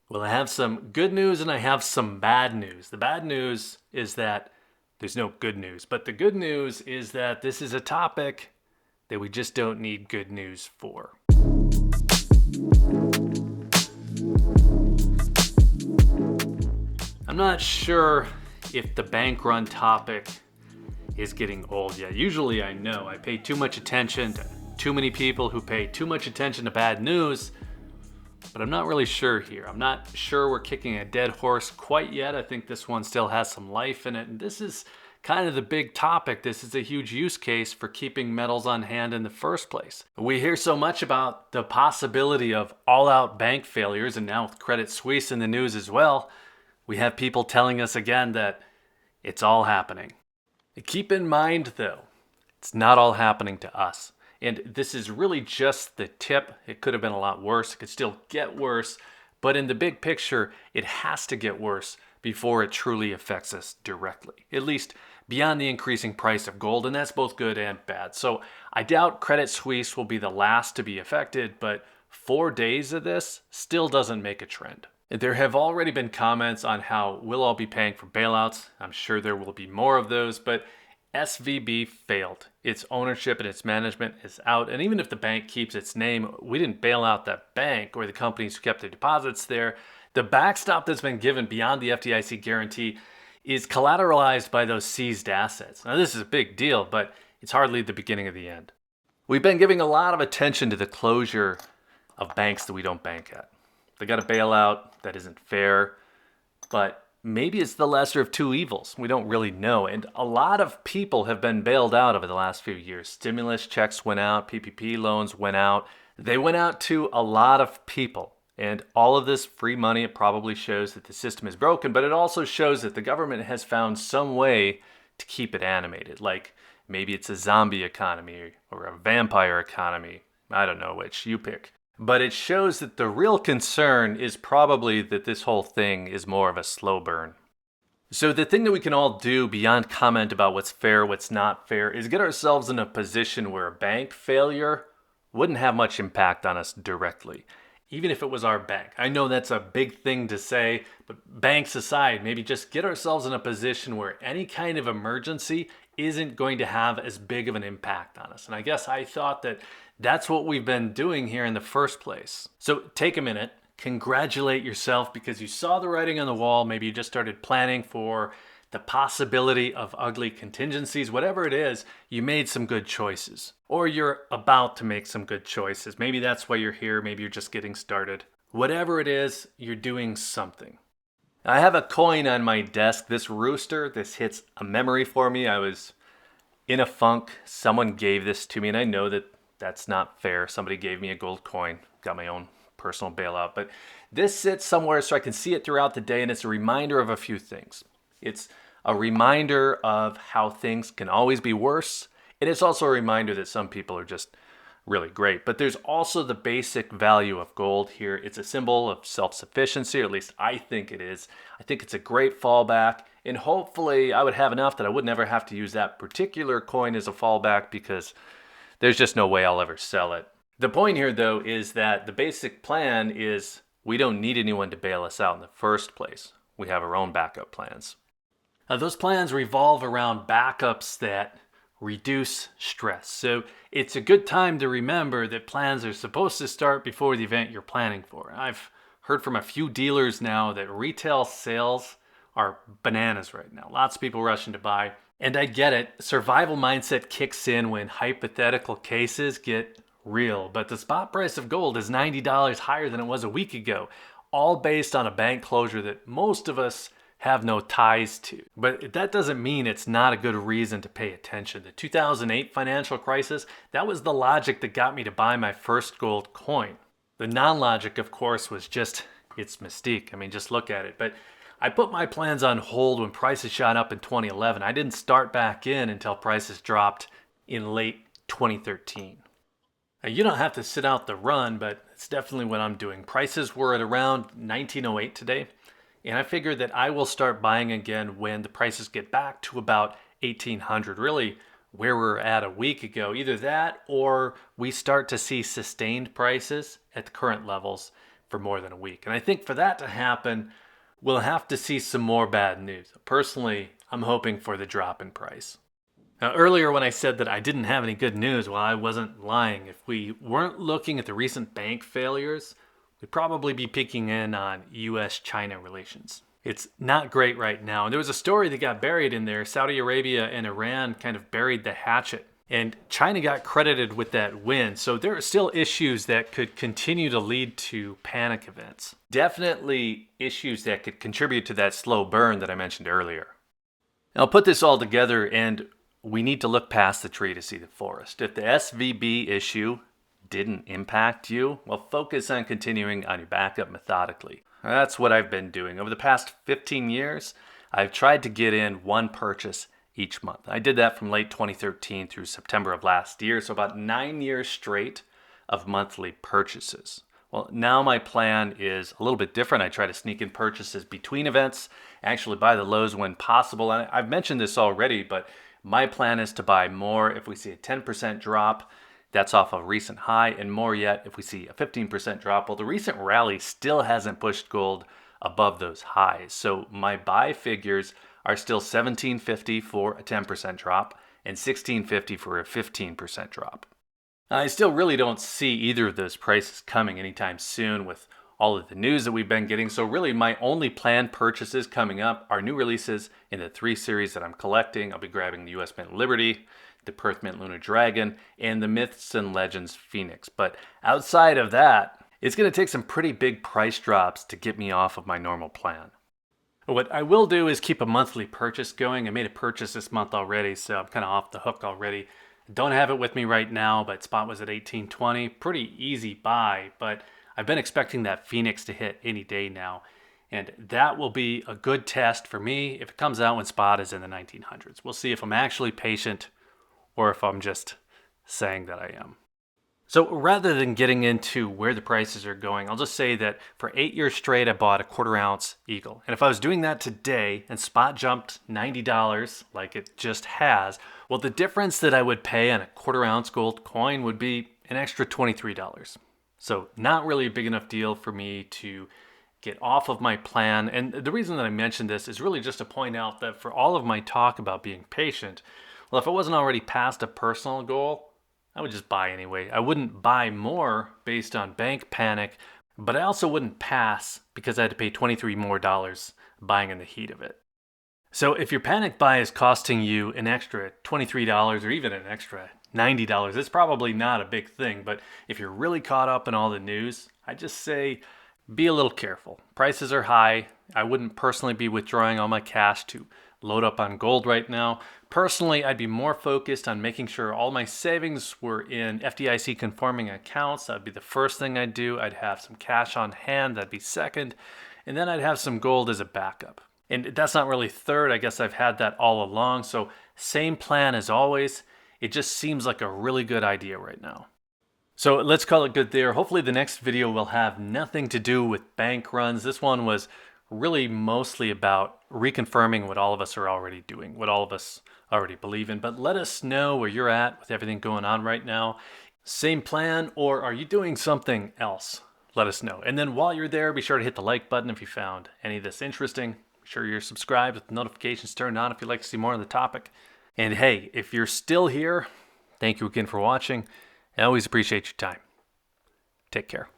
Well, I have some good news and I have some bad news. The bad news is that there's no good news, but the good news is that this is a topic that we just don't need good news for. I'm not sure if the bank run topic is getting old yet. Usually I know I pay too much attention to too many people who pay too much attention to bad news, but I'm not really sure here. I'm not sure we're kicking a dead horse quite yet. I think this one still has some life in it, and this is kind of the big topic. This is a huge use case for keeping metals on hand in the first place. We hear so much about the possibility of all-out bank failures, and now with Credit Suisse in the news as well, we have people telling us again that it's all happening. Keep in mind, though, it's not all happening to us. And this is really just the tip. It could have been a lot worse. It could still get worse. But in the big picture, it has to get worse before it truly affects us directly, at least beyond the increasing price of gold. And that's both good and bad. So I doubt Credit Suisse will be the last to be affected, but 4 days of this still doesn't make a trend. There have already been comments on how we'll all be paying for bailouts. I'm sure there will be more of those, but SVB failed. Its ownership and its management is out. And even if the bank keeps its name, we didn't bail out that bank or the companies who kept their deposits there. The backstop that's been given beyond the FDIC guarantee is collateralized by those seized assets. Now, this is a big deal, but it's hardly the beginning of the end. We've been giving a lot of attention to the closure of banks that we don't bank at. They got a bailout. That isn't fair. But maybe it's the lesser of two evils. We don't really know. And a lot of people have been bailed out over the last few years. Stimulus checks went out. PPP loans went out. They went out to a lot of people. And all of this free money, it probably shows that the system is broken, but it also shows that the government has found some way to keep it animated. Like maybe it's a zombie economy or a vampire economy. I don't know which. You pick. But it shows that the real concern is probably that this whole thing is more of a slow burn. So the thing that we can all do beyond comment about what's fair, what's not fair, is get ourselves in a position where a bank failure wouldn't have much impact on us directly, even if it was our bank. I know that's a big thing to say, but banks aside, maybe just get ourselves in a position where any kind of emergency isn't going to have as big of an impact on us. And I guess I thought that that's what we've been doing here in the first place. So take a minute, congratulate yourself because you saw the writing on the wall. Maybe you just started planning for the possibility of ugly contingencies. Whatever it is, you made some good choices. Or you're about to make some good choices. Maybe that's why you're here. Maybe you're just getting started. Whatever it is, you're doing something. I have a coin on my desk. This Rooster, this hits a memory for me. I was in a funk. Someone gave this to me, and I know that that's not fair. Somebody gave me a gold coin. Got my own personal bailout. But this sits somewhere so I can see it throughout the day, and it's a reminder of a few things. It's a reminder of how things can always be worse, and it's also a reminder that some people are just really great. But there's also the basic value of gold here. It's a symbol of self-sufficiency, or at least I think it is. I think it's a great fallback, and hopefully I would have enough that I would never have to use that particular coin as a fallback because there's just no way I'll ever sell it. The point here, though, is that the basic plan is we don't need anyone to bail us out in the first place. We have our own backup plans. Those plans revolve around backups that reduce stress. So it's a good time to remember that plans are supposed to start before the event you're planning for. I've heard from a few dealers now that retail sales are bananas right now. Lots of people rushing to buy. And I get it. Survival mindset kicks in when hypothetical cases get real. But the spot price of gold is $90 higher than it was a week ago, all based on a bank closure that most of us have no ties to. But that doesn't mean it's not a good reason to pay attention. The 2008 financial crisis, that was the logic that got me to buy my first gold coin. The non-logic, of course, was just its mystique. I mean, just look at it. But I put my plans on hold when prices shot up in 2011. I didn't start back in until prices dropped in late 2013. Now, you don't have to sit out the run, but it's definitely what I'm doing. Prices were at around 1908 today, and I figured that I will start buying again when the prices get back to about 1800, really where we were at a week ago. Either that or we start to see sustained prices at the current levels for more than a week. And I think for that to happen, we'll have to see some more bad news. Personally, I'm hoping for the drop in price. Now, earlier when I said that I didn't have any good news, well, I wasn't lying. If we weren't looking at the recent bank failures, we'd probably be peeking in on US-China relations. It's not great right now. And there was a story that got buried in there. Saudi Arabia and Iran kind of buried the hatchet. And China got credited with that win. So there are still issues that could continue to lead to panic events. Definitely issues that could contribute to that slow burn that I mentioned earlier. Now, I'll put this all together, and we need to look past the tree to see the forest. If the SVB issue didn't impact you, well, focus on continuing on your backup methodically. That's what I've been doing. Over the past 15 years, I've tried to get in one purchase each month. I did that from late 2013 through September of last year, so about 9 years straight of monthly purchases. Well, now my plan is a little bit different. I try to sneak in purchases between events, actually buy the lows when possible. And I've mentioned this already, but my plan is to buy more if we see a 10% drop. That's off a recent high, and more yet if we see a 15% drop. Well, the recent rally still hasn't pushed gold above those highs. So my buy figures are still $17.50 for a 10% drop and $16.50 for a 15% drop. I still really don't see either of those prices coming anytime soon with all of the news that we've been getting. So really my only planned purchases coming up are new releases in the 3 series that I'm collecting. I'll be grabbing the US Mint Liberty, the Perth Mint Lunar Dragon, and the Myths and Legends Phoenix. But outside of that, it's going to take some pretty big price drops to get me off of my normal plan. What I will do is keep a monthly purchase going. I made a purchase this month already, so I'm kind of off the hook already. Don't have it with me right now, but spot was at $18.20. Pretty easy buy, but I've been expecting that Phoenix to hit any day now. And that will be a good test for me if it comes out when spot is in the 1900s. We'll see if I'm actually patient or if I'm just saying that I am. So rather than getting into where the prices are going, I'll just say that for 8 years straight, I bought a 1/4 ounce Eagle. And if I was doing that today and spot jumped $90 like it just has, well, the difference that I would pay on a 1/4 ounce gold coin would be an extra $23. So not really a big enough deal for me to get off of my plan. And the reason that I mentioned this is really just to point out that for all of my talk about being patient, well, if it wasn't already past a personal goal, I would just buy anyway. I wouldn't buy more based on bank panic, but I also wouldn't pass because I had to pay $23 more buying in the heat of it. So if your panic buy is costing you an extra $23 or even an extra $90, it's probably not a big thing. But if you're really caught up in all the news, I just say be a little careful. Prices are high. I wouldn't personally be withdrawing all my cash to load up on gold right now. Personally, I'd be more focused on making sure all my savings were in FDIC conforming accounts. That'd be the first thing I'd do. I'd have some cash on hand. That'd be second. And then I'd have some gold as a backup. And that's not really third. I guess I've had that all along. So same plan as always. It just seems like a really good idea right now. So let's call it good there. Hopefully the next video will have nothing to do with bank runs. This one was really mostly about reconfirming what all of us are already doing, what all of us already believe in. But let us know where you're at with everything going on right now. Same plan, or are you doing something else? Let us know. And then while you're there, be sure to hit the like button if you found any of this interesting. Be sure you're subscribed with notifications turned on if you'd like to see more on the topic. And hey, if you're still here, thank you again for watching. I always appreciate your time. Take care.